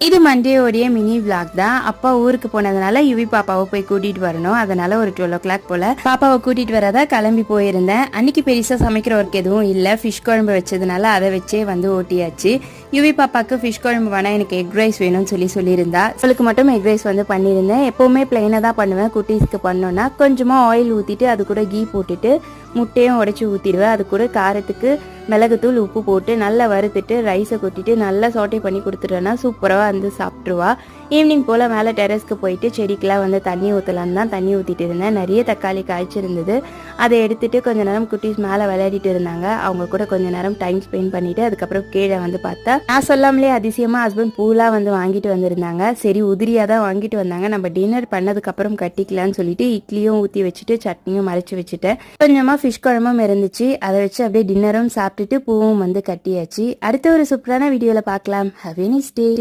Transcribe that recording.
இது மண்டேயோடைய mini vlog தான். அப்பா ஊருக்கு போனதுனால யுவி பாப்பாவை போய் கூட்டிட்டு வரணும். அதனால ஒரு 12 போல பாப்பாவை கூட்டிட்டு வரதா கிளம்பி போயிருந்தேன். அன்னைக்கு பெருசா சமைக்கிற ஒர்க் எதுவும் இல்லை. ஃபிஷ் குழம்பு வச்சதுனால அதை வச்சே ஓட்டியாச்சு. யுவி பாப்பாக்கு ஃபிஷ் குழம்பு வேணா எனக்கு எக் ரைஸ் வேணும்னு சொல்லியிருந்தா. அவளுக்கு மட்டும் எக் ரைஸ் பண்ணியிருந்தேன். எப்பவுமே பிளைனா தான் பண்ணுவேன். குட்டீஸ்க்கு பண்ணோன்னா கொஞ்சமா ஆயில் ஊத்திட்டு அது கூட கீ போட்டுட்டு முட்டையும் உடைச்சி ஊற்றிடுவேன். அது கூட காரத்துக்கு மிளகுத்தூள் உப்பு போட்டு நல்லா வறுத்துட்டு ரைஸை கொட்டிட்டு நல்லா சோட்டை பண்ணி கொடுத்துட்டேன்னா சூப்பராக சாப்பிட்ருவா. ஈவினிங் போல் மேலே டெரஸ்க்கு போயிட்டு செடிக்கெலாம் தண்ணி ஊற்றலான்னு தான் தண்ணி ஊற்றிட்டு இருந்தேன். நிறைய தக்காளி காய்ச்சிருந்தது. அதை எடுத்துட்டு கொஞ்ச நேரம் குட்டீஸ் மேலே விளையாடிட்டு இருந்தாங்க. அவங்க கூட கொஞ்ச நேரம் டைம் ஸ்பெண்ட் பண்ணிட்டு அதுக்கப்புறம் கீழே பார்த்தா நான் சொல்லாமலே அதிசயமாக ஹஸ்பண்ட் பூலாம் வாங்கிட்டு வந்திருந்தாங்க. சரி உதிரியாக தான் வாங்கிட்டு வந்தாங்க. நம்ம டின்னர் பண்ணதுக்கப்புறம் கட்டிக்கலான்னு சொல்லிட்டு இட்லியும் ஊற்றி வச்சுட்டு சட்னியும் மறைச்சி வச்சுட்டேன். கொஞ்சமாக ஃபிஷ் குழம்பும் இருந்துச்சு. அதை வச்சு அப்படியே டின்னரும் சாப்பிட்டுட்டு பூவும் கட்டியாச்சு. அடுத்த ஒரு சூப்பரான வீடியோவில் பார்க்கலாம். Have a nice day.